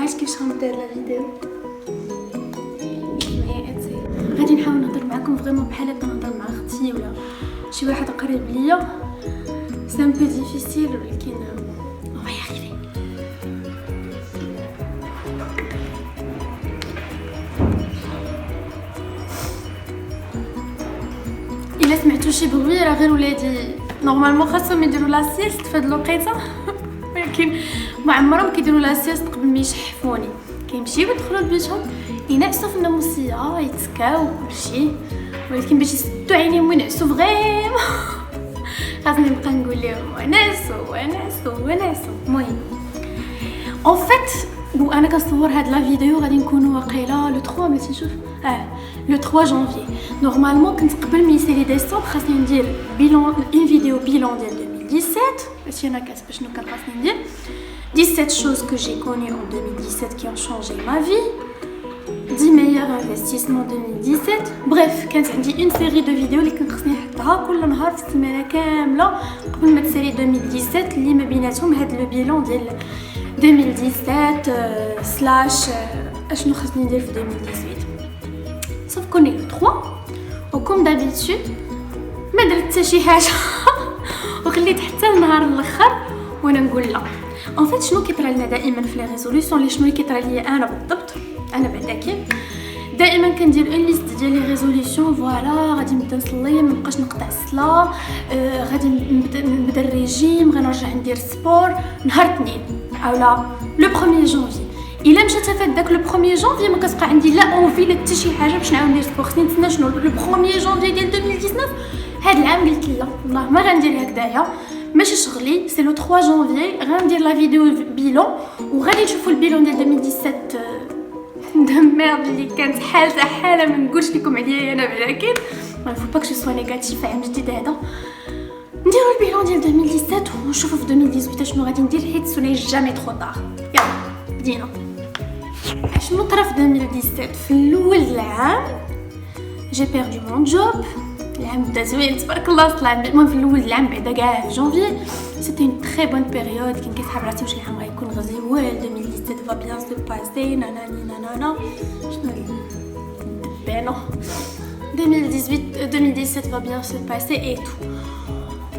عرفتش كيفاش غندير لا فيديو. غادي نحاول نهضر معكم فريمون بحال هكا نهضر مع اختي ولا شي واحد قريب ليا. سي ان بو ديفيسيل ولكن on va y arriver. الا سمعتوا شي بغوي راه غير ولادي نورمالمون خاصهم يديروا لا سيست في هاد الوقيته ولكن ما عمرهم كيديروا لا سيست قبل ما يشحفوني. كيمشيو يدخلوا لبيتهم ينعسوا في الناموسيه يتسكاو كلشي، ولكن باش يسدوا عينيهم وينعسوا فريمون خاصني نبقى نقول لهم ونعسوا. المهم اون فيت وانا كنصور هاد لا فيديو غادي نكونوا واقيلا لو 3 ملي تنشوف لو 3 جانفي. نورمالمون كنت قبل ما يسالي ديسمبر خاصني ندير بيلون اون فيديو بيلون ديال 2017 ماشي انا كاتبه شنو كان خاصني ندير 17 choses que j'ai connues en 2017 qui ont changé ma vie, 10 meilleurs investissements 2017. Bref, كانت عندي une série de vidéos اللي كان خصني نحطها كل نهار في السيمانه كامله قبل ما تسالي 2017 اللي ما بيناتهم هاد لو بيلون ديال 2017 سلاش اشنو خصني ندير في 2018. صافي كوني لو 3 وكم دابيتود ما درت حتى شي حاجه وخليت حتى النهار الاخر وانا نقول لا. ان فيت شنو كيطرى لنا دائما في لي ريزوليوشن اللي شنو كيطرى ليا انا بالضبط انا بعدا كي دائما كندير اون ليست ديال لي ريزوليوشن. فوالا غادي نبدا نصلي ما نبقاش نقطع الصلاه، غادي نبدا الريجيم، غنرجع ندير سبور نهار اثنين اولا لو 1 جانفي. الا مشات فات داك لو 1 جانفي ما كتبقى عندي لا اونفي لا حتى شي حاجه باش نعاود ندير سبور. خصني نتسنى شنو لو 1 جانفي ديال 2019. هاد العام قلت لا والله ما غندير هكذايا ماشي شغلي. سي لو 3 جانفي غندير لا فيديو بيلون وغادي نشوفوا البيلون ديال 2017 دمرد اللي كانت حاله ما نقولش لكم عليا انا بعدا ما فو با كو سوا نيجاتيف عام جديد هذا. نديروا البيلون ديال 2017 ونشوفوا في 2018 شنو غادي ندير حيت سوني جامي ترو طار. يلا بدينا. شنو طرا في 2017 في الاول العام جي بيردو مون جوب. العام بدا زوين تبارك الله طلع. المهم في الاول العام بعدا كاع في جانفي سيتي اون تري بون بيريود. كنت كنسحب راسي واش العام غيكون غزوين 2017 فا بيان سو باسي نانا شنو دبانو 2017 va bien se passer et tout.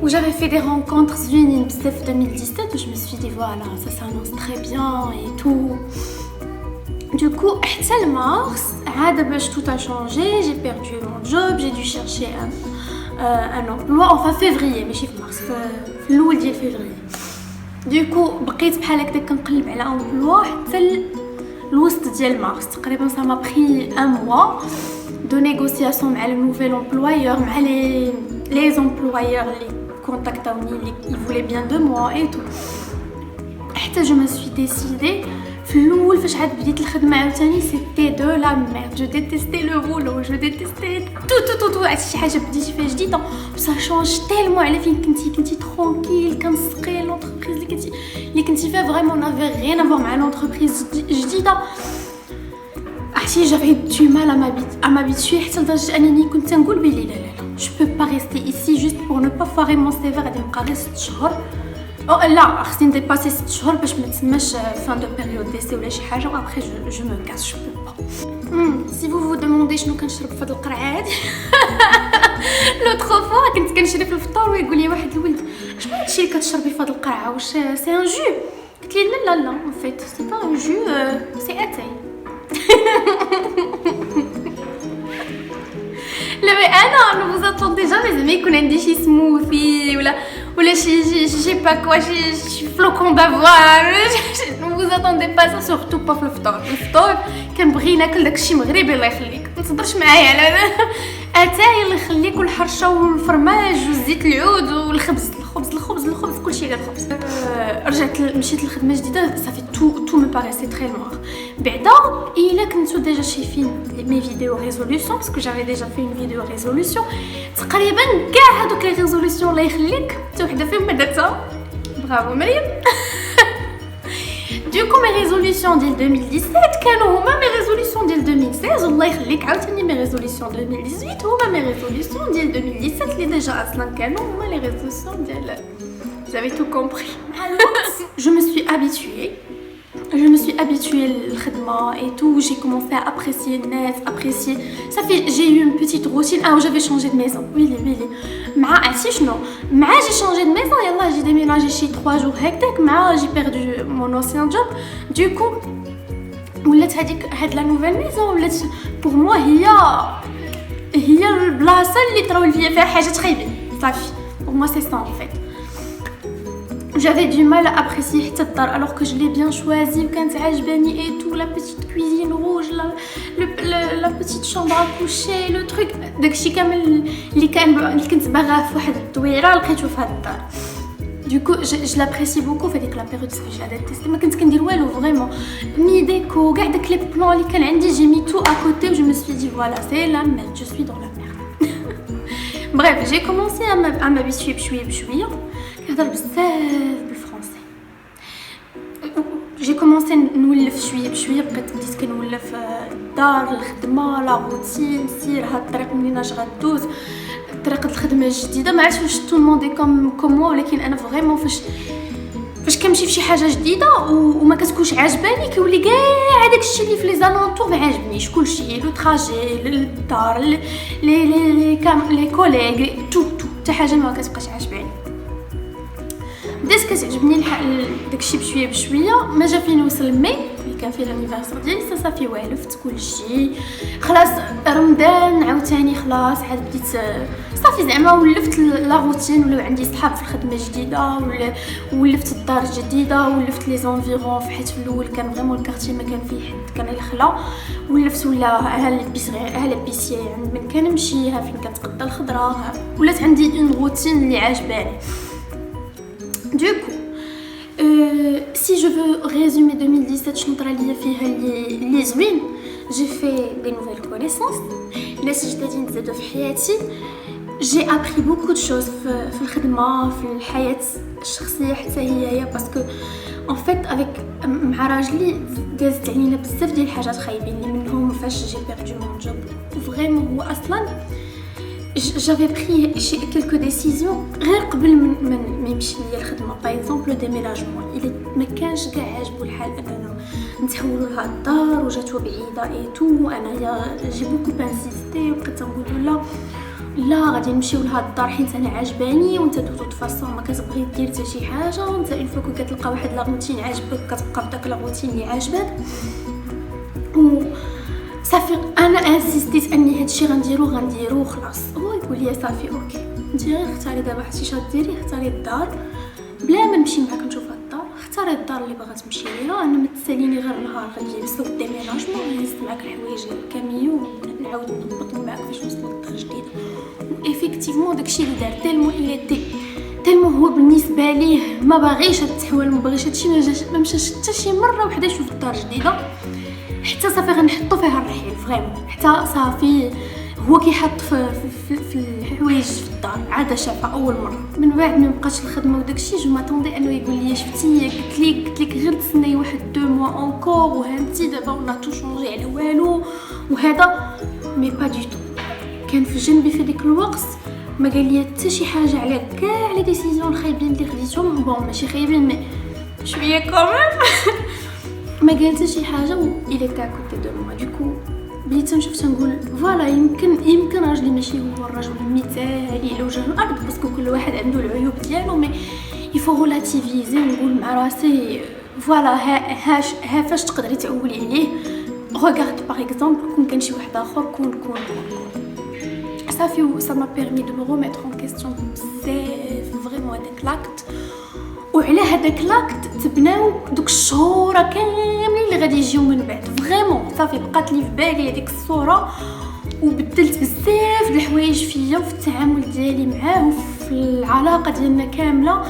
Où j'avais fait des rencontres زوينين بزاف في 2017 je me suis dit voilà ça s'annonce très bien et tout. Du coup, حتى المارس عاد باش tout a changé. J'ai perdu mon job, j'ai dû chercher un emploi enfin février ماشي في مارس في الاول ديال février. Du coup بقيت بحال هكذا كنقلب على emploi حتى الوسط ديال مارس تقريبا. ça m'a pris un mois de négociation مع le nouvel employeur مع les employeurs اللي contactaوني اللي ils voulaient bien de moi et tout. حتى je me suis décidée في الاول فاش عاد بديت الخدمه عاوتاني سيتي دو لا ميرد. جو ديتيستي لو بولو جو ديتيستي تو شي حاجه بديتي فيها جديده سا شونج تيلمون على فين كنتي ترونكيل كنسقي لونتربريز اللي كنتي فيها فريمون نافي غين افوار مع لونتربريز جديده. عرفتي جافي دو مال ا مابيتوي حتى لدرجه انني كنت نقول بلي لا جو بو با ريستي ايسي جوست بور نو با فواري مون سيفي. غادي نبقى غير 6 شهور لا خصني نديباسي 6 شهور باش ما تسماش فان دو بيريود ديسي ولا شي حاجه وابخي جو مو كاس جو بو با. سي فو دوموندي شنو كنشرب في هاد القرعه هادي لوطخ فوا كنت كنشري في الفطور ويقول لي واحد الولد شنو هادشي اللي كتشربي في هاد القرعه واش سي ان جو. قلت لي لا اون فيت سي با ان جو سي اتاي. لا مي انا نو vous attendez jamais زعما يكون عندي شي سموثي ولا شي با كوا شي فلوكون دافوار. نو vous attendez pas ça surtout pas في الفطور كنبغي ناكل داكشي مغربي الله يخليك. ما تهضرش معايا على اتاي الله يخليك والحرشه والفرماج والزيت العود والخبز الخبز كلشي غير الخبز. رجعت مشيت للخدمه جديده صافي تو مي باريسي تري نوار. بعدا الا كنتو ديجا شايفين مي فيديو ريزوليوشن باسكو جافي ديجا في اون فيديو ريزوليوشن تقريبا كاع هذوك لي ريزوليوشن الله يخليك حتى وحده فيهم ما درتها. برافو مريم. دوكو مي ريزوليوشن ديال 2017 كانوا هما مي ريزوليوشن ديال 2016 الله يخليك عاوتاني مي ريزوليوشن 2018 هما مي ريزوليوشن ديال 2017 اللي ديجا اصلا كانوا هما لي ريزوليوشن ديال. Vous avez tout compris. Je me suis habituée je me suis habituée au khidma et tout, j'ai commencé à apprécier le net, apprécier. Ça fait, j'ai eu une petite routine. Ah, j'avais changé de maison. Oui. J'ai changé de maison. Yallah, j'ai déménagé chez 3 jours hectares. J'ai perdu mon ancien job. Du coup, la nouvelle maison, pour moi, هي البلاصة اللي تراو ليا فيها حاجات خايبين. صافي. Pour moi, c'est ça en fait. J'avais du mal à apprécier حتى الدار alors que je l'ai bien choisi وكانت عجباني et tout, la petite cuisine rouge, la petite chambre à coucher, le truc داكشي كامل اللي كنت باغاه في واحد الدويره لقيته في هاد الدار. Du coup, je l'apprécie beaucoup. Fait que la période que j'ai détesté. Mais quand je dis vraiment, mi déco, regarde les plans, les calendriers, j'ai mis tout à côté. Je me suis dit voilà, c'est la merde. Je suis dans la merde. Bref, j'ai commencé à m'habituer بشوية. كنهضر بزاف بالفرنسي. J'ai commencé نولف شوية بشوية. بديت كنولف الدار، الخدمة، لا روتين، سير هاد الطريق منين اش غدوز. طريقه الخدمه الجديده ما عرفتش واش تو موندي كوم ولكن انا فريمون فاش كنمشي في شي حاجه جديده وما كتكونش عاجباني كيولي كاع داك الشيء اللي في لي زالونتور ما عاجبنيش. كلشي لو تراجي، الدار، لي كوليغ، تو حتى حاجه ما كتبقاش عاجباني. بدات كتعجبني داكشي بشويه. ما جا فين وصل مي اللي كان فيه لانيفرسير ديالي صافي والفت كلشي. خلاص رمضان عاوتاني خلاص عاد بديت صافي زعما ولفت لا روتين. ولاو عندي صحاب في الخدمه جديده ولفت الدار جديده ولفت لي زونفيرون. حيت في الاول كان فريمون الكارتي ما كان فيه حد، كان الخلا. ولفت ولا ها بيسي عند من كنمشي، ها فين كنتقدى الخضره. ولات عندي اون روتين اللي عاجباني. Du coup, si je veux résumer 2017, je suis les zouines. J'ai fait des nouvelles connaissances. J'ai appris beaucoup de choses في الخدمة، في الحياة الشخصية حتى هي parce que en fait avec مع راجلي دازت علينا بزاف ديال الحاجات خايبين اللي منهم فاش j'ai perdu mon job. Vraiment هو أصلاً j'avais pris quelques décisions غير قبل ما يمشي ليا الخدمه. باغ اكزومبل ديميناجمون الا ما كانش كاع عاجبو الحال اننا نتحولوا لهاد الدار وجاتو بعيده اي تو. انايا جي بوكو انسيستي وبقيت نقول لا غادي نمشيو لهاد الدار حيت انا عجباني وانت دوطو فاصون ما كتبغي دير حتى شي حاجه. وانت اون فوا كتلقى واحد لا روتين عاجبك كتبقى في داك لا روتين اللي عاجبك. و صافي انا انسيستيت اني هادشي غنديرو خلاص. هو يقول لي صافي اوكي انت غير اختاري دابا حتى شي ديري، اختاري الدار بلا ما نمشي معاك نشوف الدار. اختاري الدار اللي باغا تمشي ليها. انا ما تساليني غير نهار غنجي نسوق ديميناجمون نهز معاك الحوايج الكاميو ونعاود نضبط معاك فاش نوصلوا للدار الجديده. ايفيكتيفمون داكشي اللي دار تالمو تالمو هو بالنسبه ليه ما باغيش هاد التحويل، ما باغيش هادشي. ما مشاش حتى شي مره وحده يشوف الدار الجديده حتى صافي غنحطو فيها الرحيل فريمون. حتى صافي هو كيحط في الحوايج في الدار عاده شافها اول مره. من بعد ما بقاش الخدمه وداكشي جو ماتوندي انه يقول لي شفتي قلت لك غير تسناي واحد 2 موا اونكور وهانتي دابا ولا تو شونجي على والو وهذا. مي با دي تو. كان في جنبي في ديك الوقت ما قال لي حتى شي حاجه على كاع لي ديسيزيون الخايبين اللي خديتهم. بون ماشي خايبين مي شويه كوميم. ما قال حتى شي حاجه و الى تاع كوتي دو موا. دوكو بديت نشوف تنقول فوالا يمكن راجلي ماشي هو الرجل المثالي على وجه الارض باسكو كل واحد عنده العيوب ديالو. مي يفو ريلاتيفيزي ونقول مع راسي فوالا ها فاش تقدري تعولي عليه. regarde par exemple كون كان شي واحد اخر كون صافي. ça m'a permis de me remettre en question بزاف فريمون هذاك لاكت. وعلى هذاك لاكت تبناو دوك الشهور كاملين اللي غادي يجيو من بعد. فريمون صافي بقات لي في بالي هذيك الصوره وبدلت بزاف د الحوايج فيا وفي التعامل ديالي معاه وفي العلاقه ديالنا كامله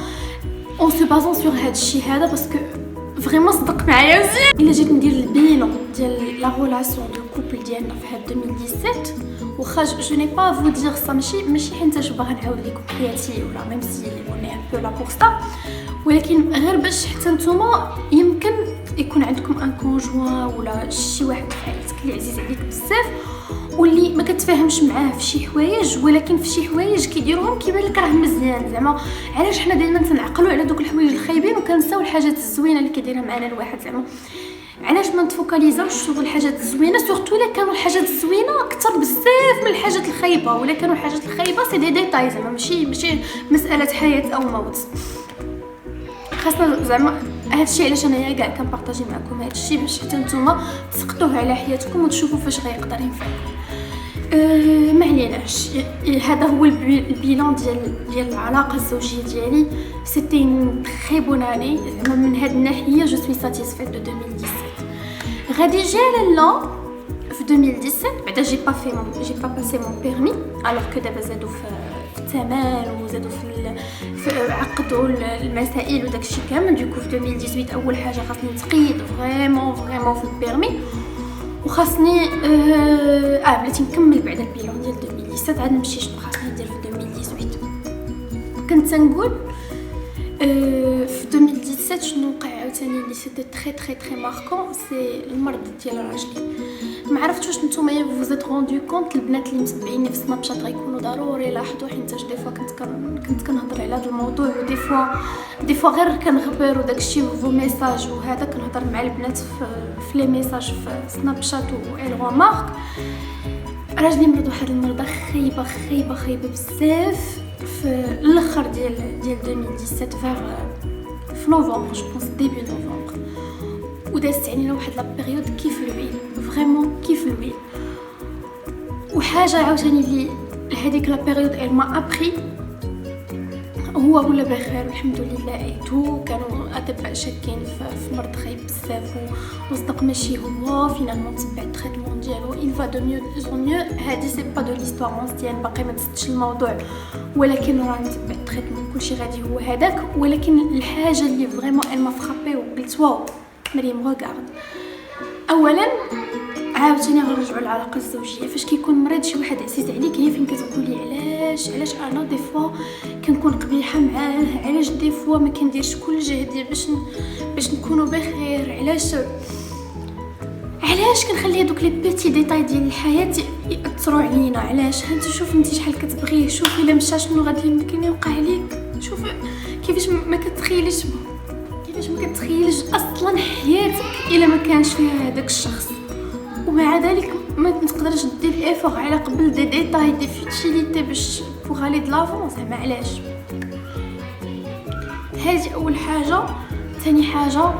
اون سو بازون سور هذا الشيء هذا باسكو فريمون صدق معايا مزيان. الا جيت ندير البيلون ديال لا ريلاسيون دو كوبل ديالنا في هاد 2017 واخا جو ني با فو دير سا ماشي حيت اش باغا نعاود لكم حياتي ولا ميم سي اون اي ان بو لا بور سا، ولكن غير باش حتى نتوما يمكن يكون عندكم ان كونجوان ولا شي واحد في عائلتك اللي عزيز عليك بزاف واللي ما كتفاهمش معاه في شي حوايج، ولكن في شي حوايج كيديروهم كيبان لك راه مزيان. زعما علاش حنا دائما تنعقلوا على دوك الحوايج الخايبين وكنساو الحاجات الزوينه اللي كيديرها معنا الواحد؟ زعما علاش ما نتفوكاليزاوش في الحاجات الزوينه، سورتو الا كانوا الحاجات الزوينه اكثر بزاف من الحاجات الخايبه، ولا كانوا الحاجات الخايبه سي دي ديتاي، زعما ماشي مساله حياه او موت. خاصنا زعما هادشي علاش انايا كاع كنبارطاجي معكم هادشي باش حتى نتوما تسقطوه على حياتكم وتشوفوا فاش غيقدر ينفعكم. ما عليناش، هذا هو البيلان ديال العلاقه الزوجيه ديالي. سيتي اون تري بون اني، زعما من هاد الناحيه جو سوي ساتيسفيت دو 2017. غادي جا لا في 2017 بعدا جي با باسي مون بيرمي، الوغ كو دابا زادو في الثمن وزادو في عقدوا المسائل وداكشي كامل. دوكو في 2018 اول حاجه خاصني نتقيد فريمون في البيرمي، وخاصني بلاتي نكمل بعد البيلون ديال 2017 عاد نمشي شنو خاصني ندير في 2018. كنت تنقول في 2017 شنو وقع عاوتاني اللي سيتي تري ماركون، سي المرض ديال راجلي. ما عرفتش واش نتوما فوزيت روندو كونط البنات اللي متبعيني في سناب شات غيكونوا ضروري لاحظوا، حيت دي فوا كنت كنهضر على هذا الموضوع، ودي فوا غير كنغبر وداكشي فو ميساج وهذا كنهضر مع البنات في لي ميساج في سناب شات و مارك. راجلي مرض واحد المرضى خايبه بزاف في الاخر ديال 2017 في نوفمبر، جو بونس ديبي نوفمبر، ودازت علينا واحد لا بيريود كيف الويل، فريمون كيف الويل. وحاجه عاوتاني اللي هذيك لا بيريود ال ما ابري هو ولا بخير والحمد لله. ايتو كانوا اطباء شاكين في مرض خايب بزاف وصدق ماشي هو، فينالمون تبع التريتمون ديالو il va de mieux en mieux. هادي سي با دو ليستوار مزيان، باقي ما تسدش الموضوع، ولكن راه نتبع التريتمون كلشي غادي هو هذاك. ولكن الحاجه اللي فريمون ال ما فرابي وقلت واو مريم غوغارد، اولا عاوتاني غنرجعوا للعلاقه الزوجيه. فاش كيكون مريض شي واحد عزيز عليك هي فين كتقولي علاش انا دي فوا كنكون قبيحه معاه، علاش دي فوا ما كنديرش كل جهدي باش نكونوا بخير، علاش كنخلي هذوك لي بيتي ديتاي ديال الحياه ياثروا علينا. علاش انت شوف انت شحال كتبغيه، شوف الا مشى شنو غادي يمكن يوقع عليك، شوف كيفاش ما كتخيلش اصلا حياتك الا ما كانش فيها هذاك الشخص. ومع ذلك ما تقدرش دير ايفور على قبل دي ديتاي دي فيتيليتي باش بوغ الي د لافون. زعما علاش؟ هذه اول حاجه. ثاني حاجه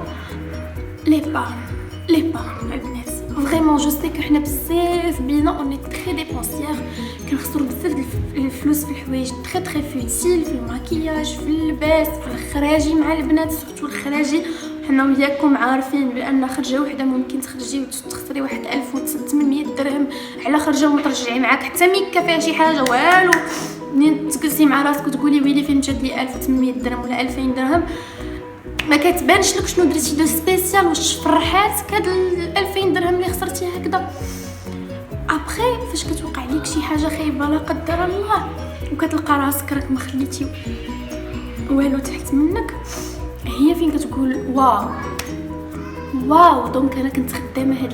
لي بارن البنات، فريمون جو سي كو حنا بزاف بينا اوني تري ديبونسيير، كنخسروا بزاف الفلوس في الحوايج تري فوتيل، في الماكياج، في اللباس، في الخراجي مع البنات، سورتو الخراجي. حنا وياكم عارفين بان خرجه وحده ممكن تخرجي وتخسري واحد 1800 درهم على خرجه وما ترجعي معاك حتى ميكا فيها شي حاجه والو. منين تجلسي مع راسك وتقولي ويلي فين مشات لي 1800 درهم ولا 2000 درهم، ما كتبانش لك شنو درتي دو سبيسيال، واش فرحاتك هاد 2000 درهم اللي خسرتي هكذا. ابري فاش كتوقع ليك شي حاجه خايبه لا قدر الله وكتلقى راسك راك ما خليتي والو تحت منك، هي فين كتقول واو دونك انا كنت خدامه هاد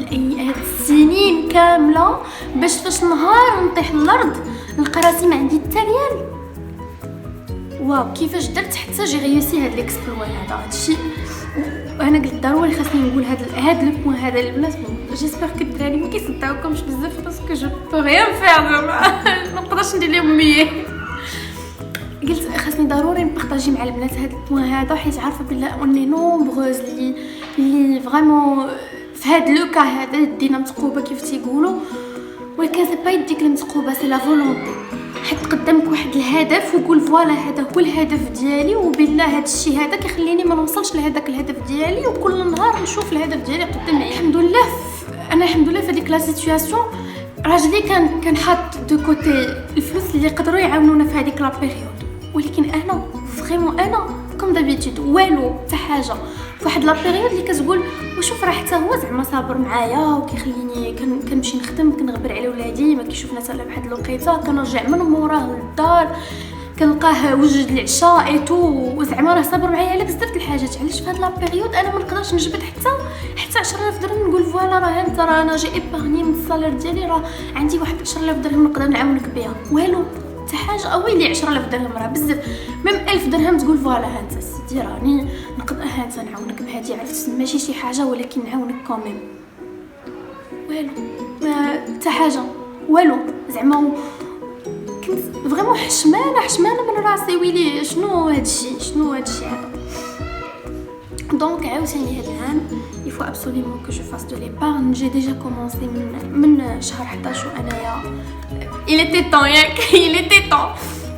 السنين كامله باش فاش نهار نطيح الارض نلقى راسي ما عندي حتى ريال. واو كيفاش درت حتى جي ريوسي هاد ليكسبلوا هادشي. وانا قلت ضروري خاصني نقول هاد لو بوين هذا للبنات. جيسبر كو الدراري ما كيصدقوكمش بزاف باسكو جو بو ريان فير، ما نقدرش ندير لهم مية. قلت خاصني ضروري نبارطاجي مع البنات هاد البوين هذا، حيت عارفه بلا اوني نومبروز اللي فريمون في هاد لو كا هذا دينا متقوبه كيف تيقولوا، ولكن سي با يديك المتقوبه سي لا فولونتي. حط قدامك واحد الهدف وقول فوالا هذا هو الهدف ديالي، وبالله هذا الشيء هذا كيخليني ما نوصلش لهذاك الهدف ديالي، وكل نهار نشوف الهدف ديالي قدامي. الحمد لله في هذيك لا سيتوياسيون راجلي كان حاط دو كوتي الفلوس اللي يقدروا يعاونونا في هذيك لا بيريود، ولكن انا فريمون انا كوم دابيتود والو حتى حاجه. فواحد لا بيريود اللي كتقول وشوف راه حتى هو زعما صابر معايا وكيخليني كنمشي نخدم، كنغبر على ولادي، ما كيشوفنا حتى بواحد الوقيته، كنرجع من موراه للدار كنلقاه وجد العشاء ايتو وزعما راه صابر معايا على بزاف د الحاجات. علاش في هاد لا بيريود انا ما نقدرش نجبد حتى 10000 درهم نقول فوالا راه انت راه انا جي ايبارني من الصالير ديالي راه عندي واحد 10000 درهم نقدر نعاونك بها. والو حتى حاجه. اويلي 10000 درهم راه بزاف. ميم 1000 درهم تقول فوالا ها انت سيدي راني نقدر ها انت نعاونك بهادي عرفت ماشي شي حاجه ولكن نعاونك كوميم. والو حتى حاجه والو زعما كنت فريمون حشمانه من راسي. ويلي شنو هادشي هذا. دونك عاوتاني هذا العام il faut absolument que je fasse de l'épargne. J'ai déjà commencé من شهر 11 وانايا il était temps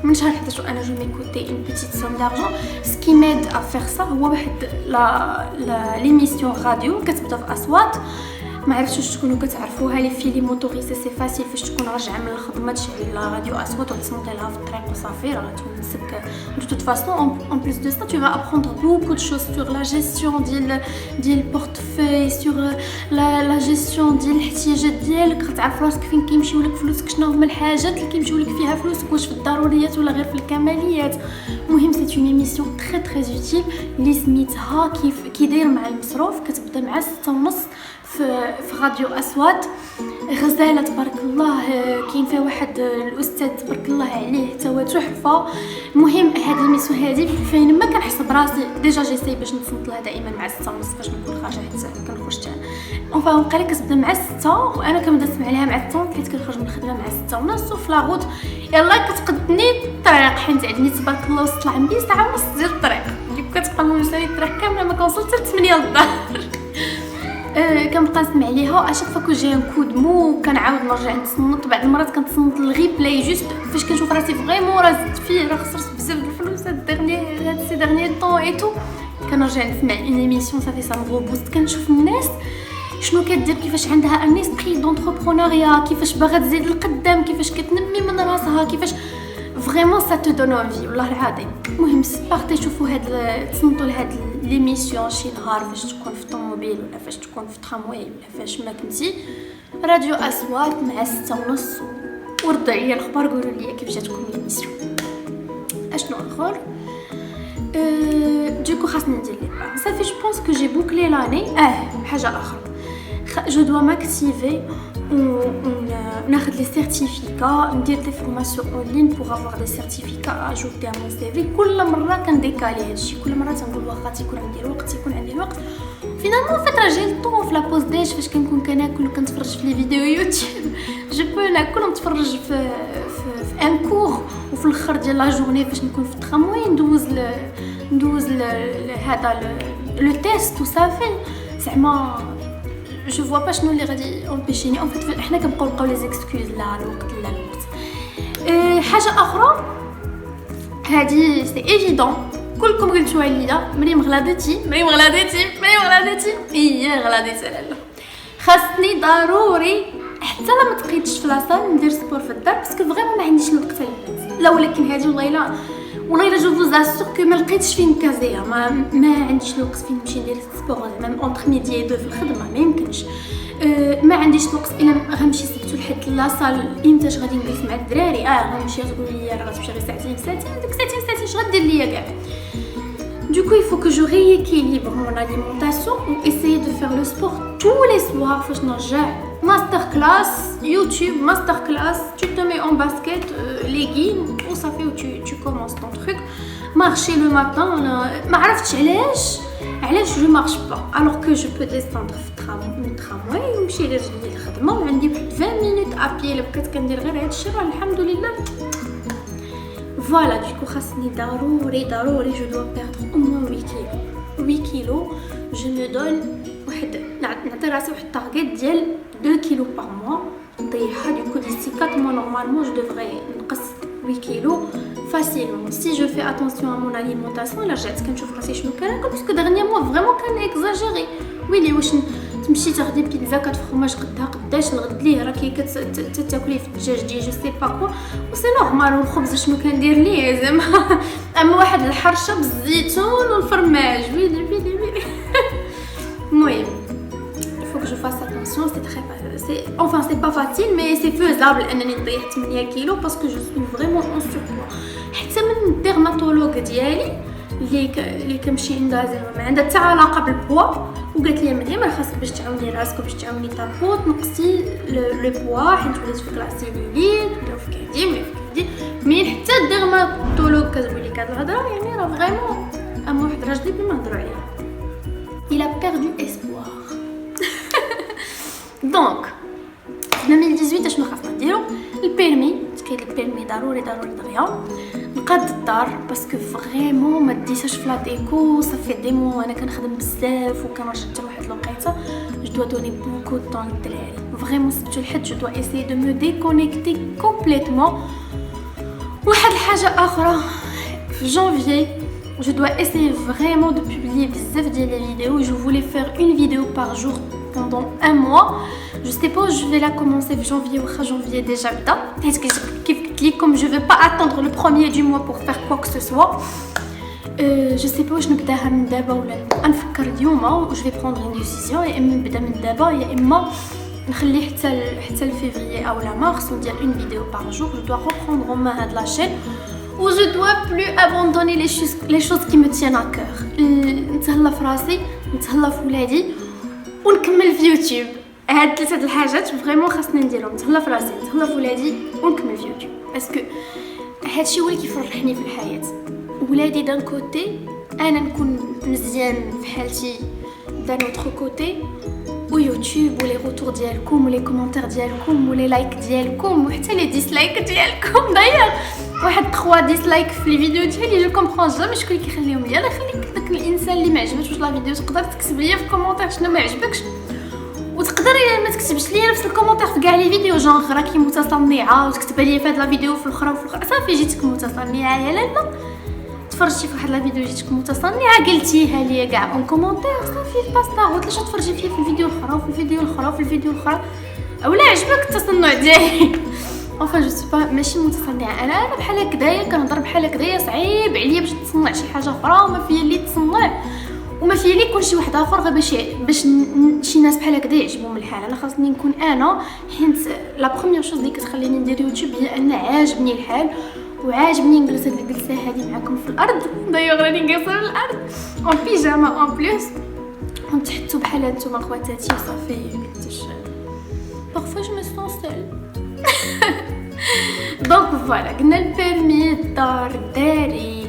من شهر 11 وانا جو ميكوتي une petite somme d'argent. ce qui m'aide à faire ça هو واحد لا ليميسيون راديو كتبدا في اصوات. ما عرفتش تكونوا كتعرفوها لي فيلي موتوريزي سي فاسيل فاش تكون راجعه من الخدمه تشعل راديو اصوات وتصنتي لها في الطريق وصافي راه تمسك. دو توت فاصون en plus de ça tu vas apprendre beaucoup de choses sur la gestion ديال البورتفوي sur la gestion ديال الاحتياجات ديالك. غتعرف راسك فين كيمشيو لك فلوسك شنو هما الحاجات اللي كيمشيو لك فيها فلوسك واش في الضروريات ولا غير في الكماليات. المهم سي اون ايميسيون تري اوتيل اللي سميتها كي داير مع المصروف. كتبدا مع 6:30 في راديو اصوات. غزاله تبارك الله كاين فيها واحد الاستاذ تبارك الله عليه حتى هو تحفه. المهم هذه الميسيون هذه فين ما كنحس براسي ديجا جيساي باش نتصنت لها دائما مع 6:30 فاش نكون خارجه حتى كنخرج حتى اونفا وقيله كتبدا مع 6 وانا كنبدا نسمع لها مع 6 حيت كنخرج من الخدمه مع 6:30 وفي لاغوت يلاه كتقدني الطريق حيت عندي تبارك الله وصلت عندي 1:30 ديال الطريق اللي كتبقى نمشي الطريق كامله ما كنوصلش حتى 8 للدار. كنبقى نسمع ليها اشاك فوا كو جي ان كود مو كنعاود نرجع نتصنت. بعض المرات كنتصنت الغيبلاي جوست فاش كنشوف راسي فريمون راه زدت فيه راه خسرت بزاف د الفلوس هاد سي ديرني طون اي تو كنرجع نسمع اون ايميسيون صافي سا مغو بوست. كنشوف الناس شنو كدير كيفاش عندها ان اسبري دونتربرونيا كيفاش باغا تزيد القدام كيفاش كتنمي من راسها كيفاش فريمون سا تو دون انفي والله العظيم. المهم بارتي شوفوا هاد تصنتوا لهاد ليميسيون شي نهار فاش تكون في طوموبيل ولا فاش تكون في ترامواي ولا فاش ما كنتي راديو اصوات مع 6:30 وردوا عليا الاخبار قولوا لي كيف جاتكم ليميسيون. اشنو اخر دوكو خاصني ندير لي صافي جو بونس كو جي بوكلي لاني. حاجه اخرى je dois m'activer ناخذ لي سيرتيفيكا ندير دي فورماسيون اون لين بوغ افوار دي سيرتيفيكا اجوتي ا مون سي في. كل مره كنديكالي هادشي كل مره تنقول واخا تيكون عندي الوقت فينالمون فتره جاي الطون في لابوز ديج فاش كنكون كناكل وكنتفرج في لي فيديو يوتيوب جو بو ناكل ونتفرج في ان كور وفي الاخر ديال لا جورني فاش نكون في الترامواي ندوز هذا لو تيست وصافي زعما je vois pas شنو اللي غادي امبيشيني اون فيت. حنا كنبقاو لي زيكسكوز لا الوقت. حاجه اخرى هذه سي ايفيدون كلكم قلتوها ليا مريم غلادتي غلادتي لالا خاصني ضروري حتى لا ما تقيتش في لاصال ندير سبور في الدار باسكو فريمون ما عنديش الوقت البنات. لا ولكن هذه والله جو فوز اسور كو ما لقيتش فين كازيها ما عنديش الوقت فين نمشي ندير سبور ميم اونطر ميدي دو في الخدمه ما يمكنش. ما عنديش الوقت الا غنمشي سبتو لحد لاصال امتاش غادي نجلس مع الدراري غنمشي تقول لي راه غتمشي غير ساعتين ديك ساعتين اش غدير ليا كاع. Du coup, il faut que je rééquilibre mon alimentation ou essayer de faire le sport tous les soirs. Faut que je nage. Masterclass, YouTube, masterclass. Tu te mets en basket, leggings, ou ça fait où tu commences ton truc. Marcher le matin. معرفتش علاش je marche pas alors que je peux descendre في الترامواي ونمشي لرجلي الخدمه وعندي 20 minutes à pied اللي بقيت كندير غير هادشي راه الحمد لله. Voilà, du coup, خاصني ضروري je dois perdre au moins 8 kilos. Je me donne نعطي راسي واحد التارجت ديال 2 kilos par mois نطيحها. du coup d'ici 4 mois normalement je devrais نقص 8 kilos facilement si je fais attention à mon alimentation. الا رجعت كنشوف راسي شنو كناكل باسكو دغنيا مو فريمون كان اكزاجيري. ويلي واش تمشي تاخدي بيتزا كتفرماج قداش الغد ليه راكي تاكليه في الدجاج ديال جو سي با كوا وسي نورمال. والخبز شنو كندير ليه زعما اما واحد الحرشه بالزيتون والفرماج ويلي المهم il faut que je fasse attention. C'est pas facile mais c'est faisable انني نطيح 8 كيلو parce que je suis vraiment en surpoids. حتى من الديرماتولوج ديالي اللي كنمشي عندها زعما ما عندها حتى علاقه بالبوا، وقالت لي مريم خاصك باش تعاوني راسك وباش تعاوني طابو تنقصي لو بوا حيت ولات فيك لا سيلوليت ولا فيك هادي ولا فيك هادي. مين حتى الديرماتولوج كتقول لك هاد الهضره يعني راه فريمون اما واحد راجلي بما نهضروا عليها il a perdu espoir. دونك 2018 اشنو خاصنا نديرو؟ البيرمي، تكاين البيرمي ضروري دغيا. نقاد الدار باسكو فريمون ما ديتهاش في لا ديكو، صافي دي مو انا كنخدم بزاف وكنرجع حتى لواحد الوقيته جو دو دوني بوكو طون للدراري. فريمون سبت الحد جو دو ايساي دو مو ديكونيكتي كومبليتومون. واحد الحاجه اخرى في جانفي je dois essayer vraiment de publier بزاف ديال les vidéos. Je voulais faire une vidéo par jour pendant un mois. Je sais pas où je vais la commencer في janvier ou janvier déjà بدا حيت كيف قلت لكم je veux pas attendre le premier du mois pour faire quoi que ce soit. Je sais pas واش نبداها من دابا ولا نفكر اليوم و je vais prendre une décision يا اما نبدا من دابا يا اما نخلي حتى لفيفري او لا مارس وندير une vidéo par jour. Je dois reprendre en main هاد la chaîne où je dois plus abandonner les choses qui me tiennent à cœur. نتهلا في راسي نتهلا في ولادي ونكمل في يوتيوب. هاد ثلاثه الحاجات فريمون خاصني نديرهم. نتهلا في راسي نتهلا في ولادي ونكمل في يوتيوب باسكو هادشي هو اللي كيفرحني في الحياه. ولادي دان كوتي انا نكون مزيان في حالتي دان اوتر كوتي ويوتيوب ولي روتور ديالكم ولي كومونتير ديالكم ولي لايك ديالكم وحتى لي ديسلايك ديالكم. داير واحد 3 ديسلايك في لي فيديو ديالي جو كومبرون جامي شكون اللي كيخليهم ليا. الله يخليك داك الانسان اللي ما عجبتوش لا فيديو تقدر تكتب ليا في كومونتير شنو ما عجبكش وتقدر الا ما تكتبش ليا نفس الكومونتير في كاع لي فيديو جونغ راكي متصنعه وتكتب ليا في هاد لا فيديو في الاخرى وفي الاخرى صافي جيتك متصنعه يا لالا تفرجتي في واحد لا فيديو جيتك متصنعه قلتيها ليا كاع اون كومونتير صافي باستا عاودت تفرجي فيا في الفيديو الاخرى وفي الفيديو الاخرى وفي الفيديو الاخرى اولا عجبك التصنع ديالي. enfin je suis pas ماشي متصنعه انا بحال هكذايا كنهضر بحال هكذايا صعيب عليا باش تصنع شي حاجه اخرى وما فيا اللي تصنع وما فيا اللي يكون شي واحد اخر غير باش شي ناس بحال هكذا يعجبهم الحال. انا خاصني نكون انا حيت لا بروميير شوز اللي كتخليني ندير يوتيوب هي ان عاجبني الحال وعاجبني نجلس هاد الجلسه هذه معكم في الارض. دايوغ راني جالسه في الارض اون بيجاما اون بليس ونتحتو بحال هانتوما خواتاتي وصافي قلتش بارفو جو مي سون سول. دونك فوالا قلنا البيرمي الدار الداري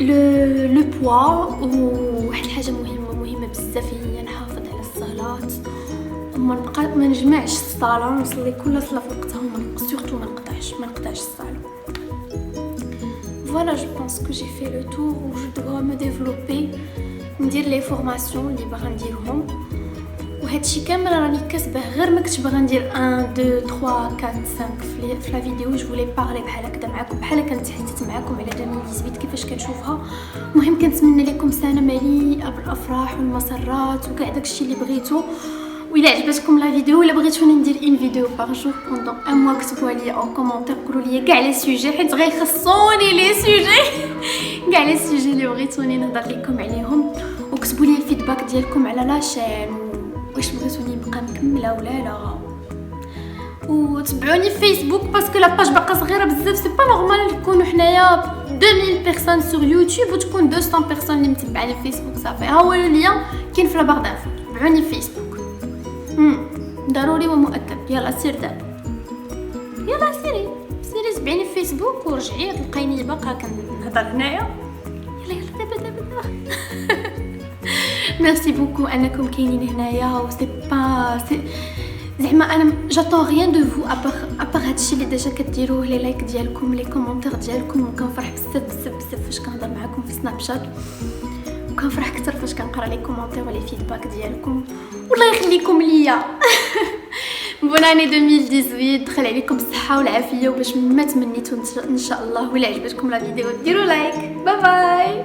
لو بوا وواحد الحاجه مهمه بزاف هي نحافظ على الصلاه وما نبقى ما نجمعش الصلاه نصلي كل صلاه في وقتها سورتو ما نقطعش الصلاه. Voilà, je pense que j'ai fait le tour où je dois me développer, ندير لي فورماسيون اللي باغا نديرهم وهادشي كامل راني كاتبه غير ما كنتش باغا ندير 1 2 3 4 5 في لا فيديو. جو فولي بارلي بحال هكذا معكم بحال كنت حدثت معكم على 2018 كيفاش كنشوفها. المهم كنتمنى لكم سنه مليئه بالافراح والمسرات وكاع داكشي اللي بغيتو. وإلا عجبتكم لا فيديو ولا بغيتوني ندير ان فيديو باغ جور بوندون ان موا كتبوا لي اون كومونتير قولوا لي كاع لي سوجي حيت غيخصوني لي سوجي كاع لي سوجي اللي بغيتوني نهضر لكم عليهم وكتبوا لي الفيدباك ديالكم على لاشين واش بغيتوني نبقى مكمله ولا لا. وتبعوني في فيسبوك باسكو لا باج باقا صغيره بزاف سي با نورمال نكونوا حنايا 2000 بيرسون سور يوتيوب وتكون 200 بيرسون اللي متبعاني في فيسبوك. صافي ها هو اللين كاين في لا بار دانفو. تبعوني في فيسبوك ضروري ومؤكد. يلا سير دابا يلا سيري تبعيني في فيسبوك ورجعي تلقايني باقا كنهضر هنايا. يلا دابا ميرسي بوكو انكم كاينين هنايا و سي با زعما انا جاتون ريان دو فو ابار هادشي اللي ديجا كديروه لي لايك ديالكم لي كومونتير ديالكم وكنفرح بزاف فاش كنهضر معكم في سناب شات وكنفرح اكثر فاش كنقرا لي كومونتير ولي فيدباك ديالكم. والله يخليكم ليا. بون اني 2018 دخل عليكم الصحه والعافيه وباش ما تمنيتو ان شاء الله. ولا عجبتكم لا فيديو ديروا لايك. باي باي.